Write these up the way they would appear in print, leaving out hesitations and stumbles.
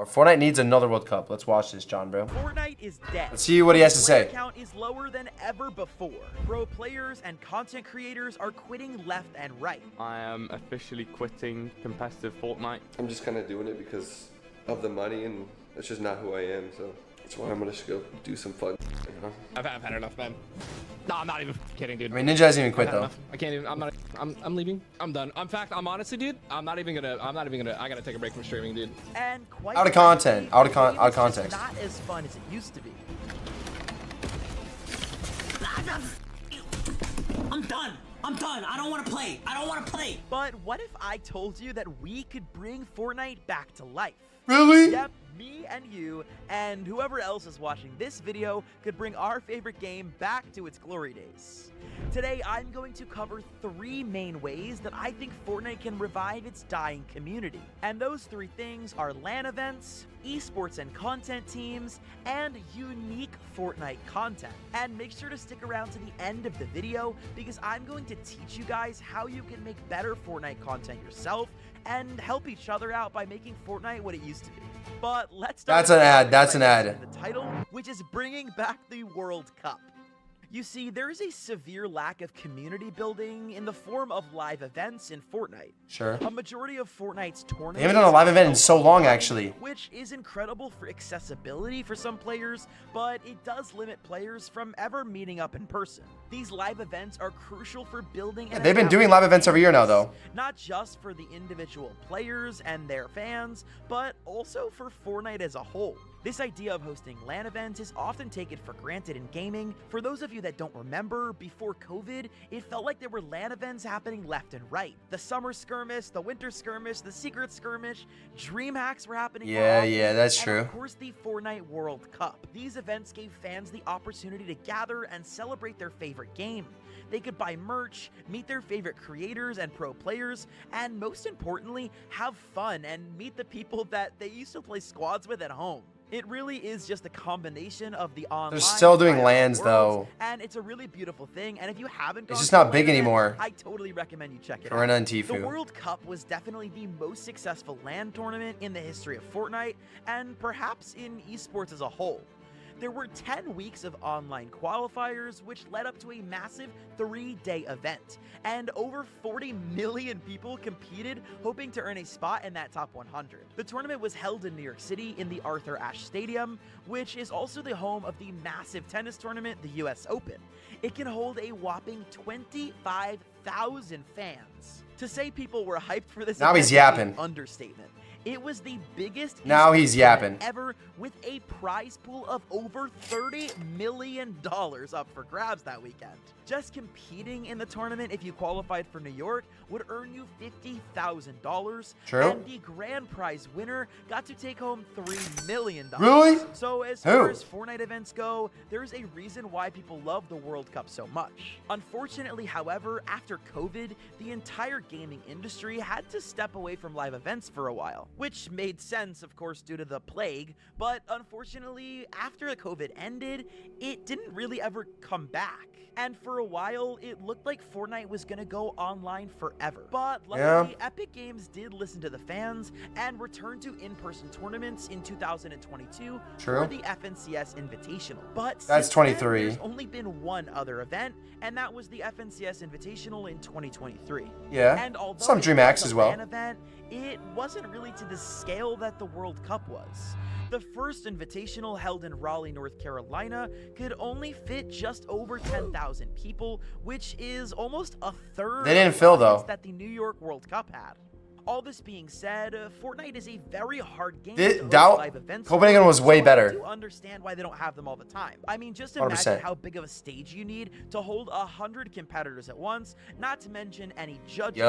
Or Fortnite needs another World Cup. Let's watch this, John, bro. Fortnite is dead. Let's see what he has to say. Player count is lower than ever before. Pro players and content creators are quitting left and right. I am officially quitting competitive Fortnite. I'm just kind of doing it because of the money, and it's just not who I am, so that's why I'm gonna just go do some fun, you know? I've had enough, man. No, I'm not even kidding, dude. I mean, Ninja hasn't even quit though. Enough. I can't even. I'm leaving. I'm done. In fact, I'm honestly, dude. I'm not even gonna. I gotta take a break from streaming, dude. And quite Out of content. frankly, Out of it's just context. not as fun as it used to be. I'm done. I'm done. I don't want to play. I don't want to play. But what if I told you that we could bring Fortnite back to life? Really? Yep, me and you and whoever else is watching this video could bring our favorite game back to its glory days. Today, I'm going to cover 3 main ways that I think Fortnite can revive its dying community. And those 3 things are LAN events, esports and content teams, and unique Fortnite content. And make sure to stick around to the end of the video because I'm going to teach you guys how you can make better Fortnite content yourself and help each other out by making Fortnite what it used to be. But let's start. That's an ad. That's an ad. The title, which is bringing back the World Cup. You see, there is a severe lack of community building in the form of live events in Fortnite. Sure. A majority of Fortnite's tournaments... They haven't done a live event in so long, actually. Which is incredible for accessibility for some players, but it does limit players from ever meeting up in person. These live events are crucial for building... Yeah, they've been doing live events every year now, though. Not just for the individual players and their fans, but also for Fortnite as a whole. This idea of hosting LAN events is often taken for granted in gaming. For those of you that don't remember, before COVID, it felt like there were LAN events happening left and right. The summer skirmish, the winter skirmish, the secret skirmish, dream hacks were happening. Yeah, that's and true. of course, the Fortnite World Cup. These events gave fans the opportunity to gather and celebrate their favorite game. They could buy merch, meet their favorite creators and pro players, and most importantly, have fun and meet the people that they used to play squads with at home. It really is just a combination of the online... They're still doing and LANs, worlds, though. And it's a really beautiful thing, and if you haven't gone It's just to a not big LAN event, anymore. I totally recommend you check it Corona out. and Tfue. The World Cup was definitely the most successful LAN tournament in the history of Fortnite, and perhaps in esports as a whole. There were 10 weeks of online qualifiers, which led up to a massive 3-day event, and over 40 million people competed, hoping to earn a spot in that top 100. The tournament was held in New York City in the Arthur Ashe Stadium, which is also the home of the massive tennis tournament, the US Open. It can hold a whopping 25,000 fans. To say people were hyped for this Now event he's is an yapping. understatement. It was the biggest Now he's yapping. ever, with a prize pool of over $30 million up for grabs that weekend. Just competing in the tournament, if you qualified for New York, would earn you $50,000. True. And the grand prize winner got to take home $3 million. Really? So as Who? far as Fortnite events go, there's a reason why people love the World Cup so much. Unfortunately, however, after COVID, the entire gaming industry had to step away from live events for a while, which made sense, of course, due to the plague, but unfortunately, after the COVID ended, it didn't really ever come back. And for a while, it looked like Fortnite was gonna go online forever. But luckily, Epic Games did listen to the fans and returned to in-person tournaments in 2022 True. for the FNCS Invitational. But That's since then, 23. there's only been one other event, and that was the FNCS Invitational in 2023. Yeah. And although Some it DreamHacks was a as well. LAN event, it wasn't really to the scale that the World Cup was. The first Invitational, held in Raleigh, North Carolina, could only fit just over 10,000 people, which is almost a third They didn't of the fill, audience though. that the New York World Cup had. All this being said, Fortnite is a very hard game The- to host doubt- live events. Copenhagen for, was way so better. I do understand why they don't have them all the time. I mean, just imagine 100%. how big of a stage you need to hold 100 competitors at once, not to mention any judges Yeah. or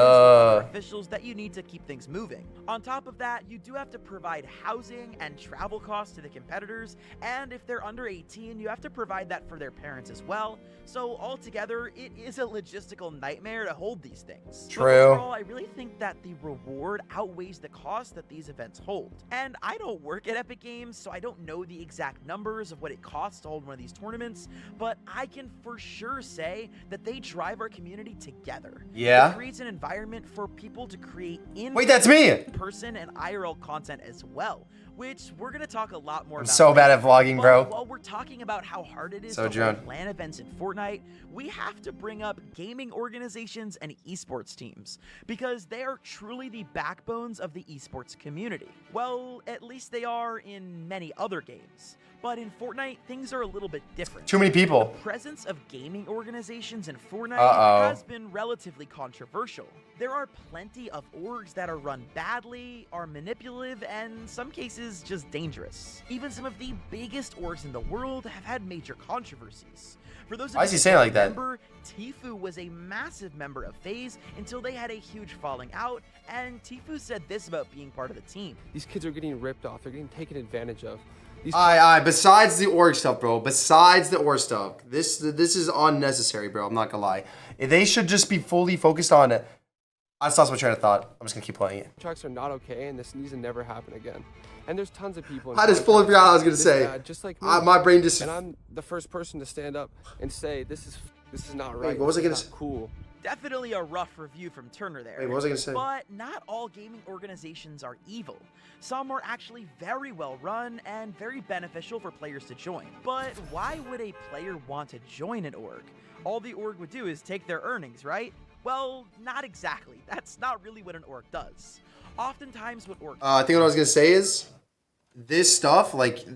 other officials that you need to keep things moving. On top of that, you do have to provide housing and travel costs to the competitors, and if they're under 18, you have to provide that for their parents as well. So altogether, it is a logistical nightmare to hold these things. But True. overall, I really think that the reward outweighs the cost that these events hold. And I don't work at Epic Games, so I don't know the exact numbers of what it costs to hold one of these tournaments, but I can for sure say that they drive our community together. Yeah. It creates an environment for people to create in Wait, that's me. person and IRL content as well, which we're gonna talk a lot more I'm about. so bad at vlogging, But bro. while we're talking about how hard it is So to drunk. hold LAN events in Fortnite, we have to bring up gaming organizations and esports teams, because they are truly the backbones of the esports community. Well, at least they are in many other games. But in Fortnite, things are a little bit different. Too many people. The presence of gaming organizations in Fortnite Uh-oh. has been relatively controversial. There are plenty of orgs that are run badly, are manipulative, and in some cases just dangerous. Even some of the biggest orgs in the world have had major controversies. For those of Why is you he that saying don't like that? remember, Tfue was a massive member of FaZe until they had a huge falling out, and Tfue said this about being part of the team. These kids are getting ripped off. They're getting taken advantage of. These Alright, besides the org stuff, bro. Besides the org stuff. This is unnecessary, bro. I'm not gonna lie. They should just be fully focused on it. I just lost my train of thought. I'm just gonna keep playing it. contracts are not okay, and this needs to never happen again. And there's tons of people. in I just fully contracts forgot what I was gonna this say. bad, just like me. My brain just... And I'm the first person to stand up and say this is not right. what was I this gonna is not cool. Definitely a rough review from Turner there. Wait, what was I gonna say? But not all gaming organizations are evil. Some are actually very well run and very beneficial for players to join. But why would a player want to join an org? All the org would do is take their earnings, right? Well, not exactly. That's not really what an org does. Oftentimes what orgs I think what I was gonna say is this stuff, like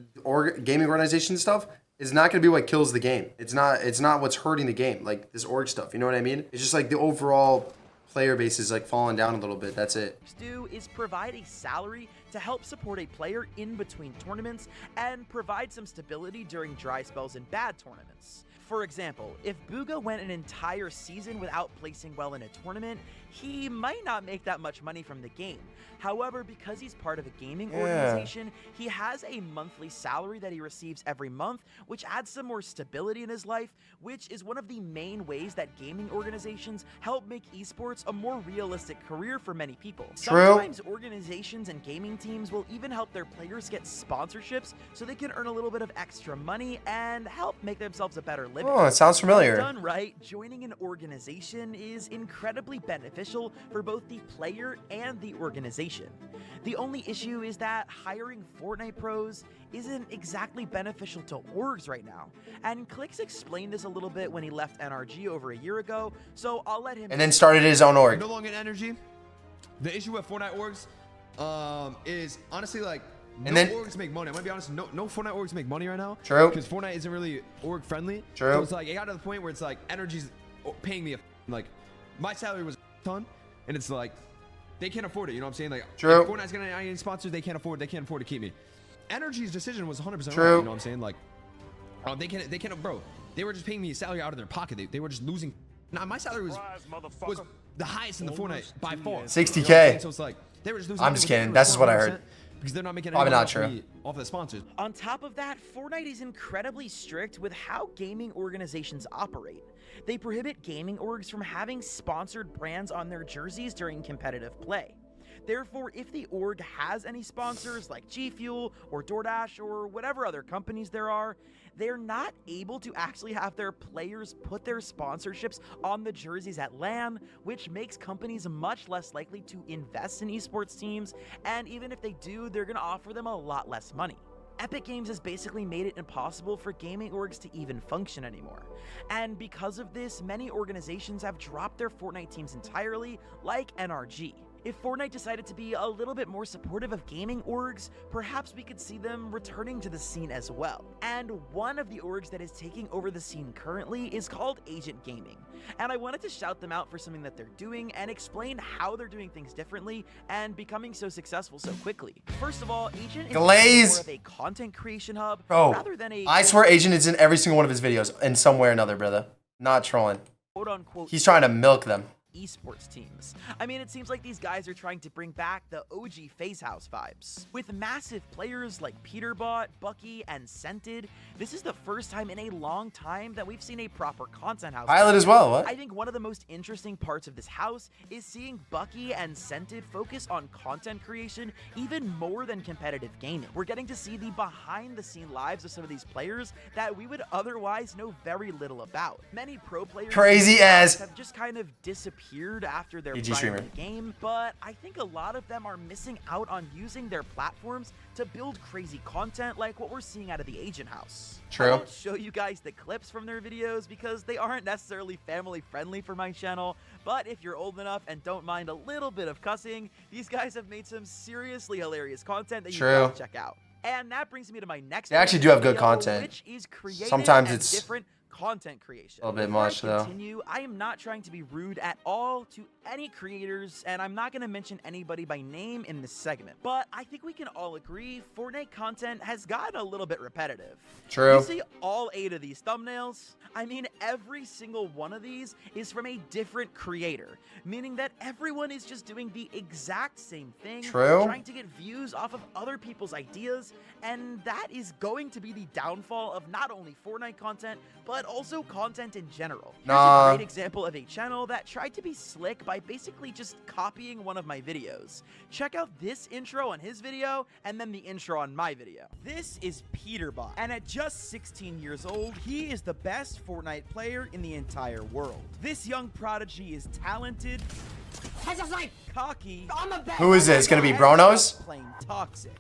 gaming organization stuff, is not gonna be what kills the game. It's not what's hurting the game. Like this org stuff, you know what I mean? It's just like the overall player base is like falling down a little bit. That's it. do is provide a salary to help support a player in between tournaments and provide some stability during dry spells and bad tournaments. For example, if Booga went an entire season without placing well in a tournament, he might not make that much money from the game. However, because he's part of a gaming organization, he has a monthly salary that he receives every month, which adds some more stability in his life, which is one of the main ways that gaming organizations help make esports a more realistic career for many people. True. Sometimes organizations and gaming teams will even help their players get sponsorships so they can earn a little bit of extra money and help make themselves a better living. Oh, it sounds familiar. Done right, joining an organization is incredibly beneficial for both the player and the organization. The only issue is that hiring Fortnite pros isn't exactly beneficial to orgs right now. And Clix explained this a little bit when he left NRG over a year ago, so I'll let him... And then started his own org. No longer in energy. The issue with Fortnite orgs is honestly like no And then- orgs make money. I'm gonna be honest, no Fortnite orgs make money right now. True. Because Fortnite isn't really org friendly. True. So it's like it got to the point where it's like energy's paying me like my salary was a ton, and it's like they can't afford it. You know what I'm saying? Like True. if Fortnite's gonna any sponsors, they can't afford to keep me. Energy's decision was 100% right. True. You know what I'm saying? Like they can't bro. They were just paying me a salary out of their pocket. They were just losing. Nah, my salary was the highest in the Fortnite by far. 60K. You know what I'm saying? So it's like they were just losing. I'm just kidding. That's just what I heard. Because they're not making Probably any money not true. off me, off the sponsors. On top of that, Fortnite is incredibly strict with how gaming organizations operate. They prohibit gaming orgs from having sponsored brands on their jerseys during competitive play. Therefore, if the org has any sponsors like G Fuel or DoorDash or whatever other companies there are, they're not able to actually have their players put their sponsorships on the jerseys at LAN, which makes companies much less likely to invest in esports teams, and even if they do, they're going to offer them a lot less money. Epic Games has basically made it impossible for gaming orgs to even function anymore. And because of this, many organizations have dropped their Fortnite teams entirely, like NRG. If Fortnite decided to be a little bit more supportive of gaming orgs, perhaps we could see them returning to the scene as well. And one of the orgs that is taking over the scene currently is called Agent Gaming. And I wanted to shout them out for something that they're doing and explain how they're doing things differently and becoming so successful so quickly. First of all, Agent is Glaze. more of a content creation hub Bro, rather than a I swear Agent is in every single one of his videos in some way or another, brother. Not trolling. quote-unquote He's trying to milk them. esports teams. I mean, it seems like these guys are trying to bring back the OG FaZe House vibes. With massive players like Peterbot, Bucky, and Scented, this is the first time in a long time that we've seen a proper content house. Pilot as well, what? I think one of the most interesting parts of this house is seeing Bucky and Scented focus on content creation even more than competitive gaming. We're getting to see the behind-the-scene lives of some of these players that we would otherwise know very little about. Many pro players Crazy as have just kind of disappeared disappeared after their PG streamer. primary game, but I think a lot of them are missing out on using their platforms to build crazy content like what we're seeing out of the Agent House. True. I won't show you guys the clips from their videos because they aren't necessarily family friendly for my channel, but if you're old enough and don't mind a little bit of cussing, these guys have made some seriously hilarious content that you True. gotta check out. And that brings me to my next They actually do have good video, content. which is creative Sometimes and it's different content creation. a little bit Before much, I though. continue, I am not trying to be rude at all to any creators, and I'm not going to mention anybody by name in this segment. But I think we can all agree Fortnite content has gotten a little bit repetitive. True. You see all 8 of these thumbnails? I mean, every single one of these is from a different creator, meaning that everyone is just doing the exact same thing, True. trying to get views off of other people's ideas, and that is going to be the downfall of not only Fortnite content, but also content in general. Here's Nah. a great example of a channel that tried to be slick by basically just copying one of my videos. Check out this intro on his video, and then the intro on my video. This is Peterbot, and at just 16 years old, he is the best Fortnite player in the entire world. This young prodigy is talented, That's just like, cocky, I'm the best. Who is this? Gonna be and Bronos? playing toxic.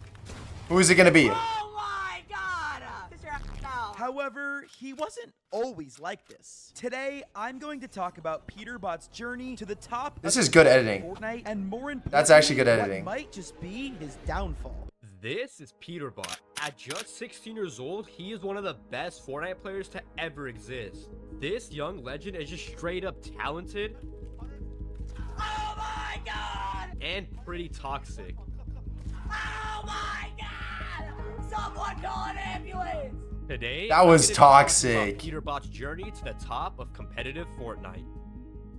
Who is it gonna be? Oh my god! This your now. However, he wasn't always like this. Today, I'm going to talk about Peterbot's journey to the top. This of is good editing. Fortnite, and more importantly, That's actually good what editing. might just be his downfall. This is Peterbot. At just 16 years old, he is one of the best Fortnite players to ever exist. This young legend is just straight up talented Oh my god! and pretty toxic. Oh my god! Someone call an ambulance! Today, That I'm was gonna be talking toxic. about Peterbot's journey to the top of competitive Fortnite.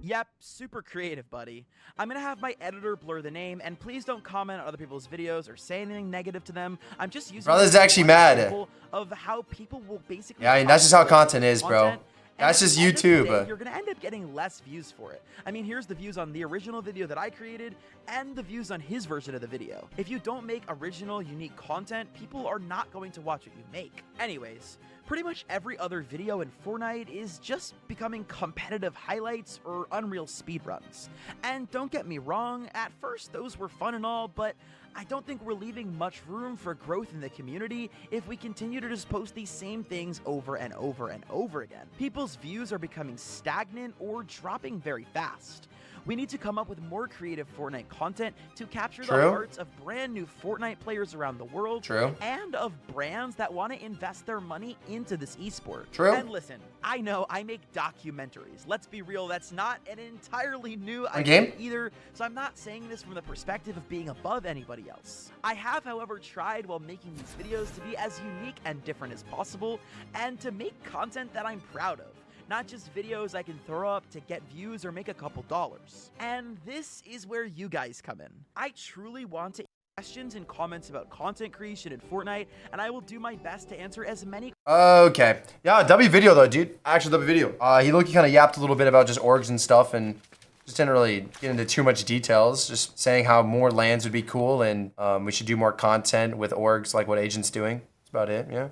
Yep, super creative, buddy. I'm gonna have my editor blur the name, and please don't comment on other people's videos or say anything negative to them. I'm just using Brother's this as actually one mad. example of how people will basically. Yeah, I mean, that's just how copy content is, bro. content, and That's at just the end of the YouTube. day, you're gonna end up getting less views for it. I mean, here's the views on the original video that I created, and the views on his version of the video. If you don't make original, unique content, people are not going to watch what you make. Anyways. Pretty much every other video in Fortnite is just becoming competitive highlights or Unreal speedruns. And don't get me wrong, at first those were fun and all, but I don't think we're leaving much room for growth in the community if we continue to just post these same things over and over and over again. People's views are becoming stagnant or dropping very fast. We need to come up with more creative Fortnite content to capture the True. hearts of brand new Fortnite players around the world. True. And of brands that want to invest their money into this esport. True. And listen, I know I make documentaries. Let's be real, that's not an entirely new On idea game? either, so I'm not saying this from the perspective of being above anybody else. I have, however, tried while making these videos to be as unique and different as possible, and to make content that I'm proud of. Not just videos I can throw up to get views or make a couple dollars. And this is where you guys come in. I truly want to questions and comments about content creation in Fortnite, and I will do my best to answer as many. Okay. Yeah, W video though, dude. Actual W video. He looked kind of yapped a little bit about just orgs and stuff, and just didn't really get into too much details. Just saying how more lands would be cool, and we should do more content with orgs like what Agent's doing. That's about it. Yeah.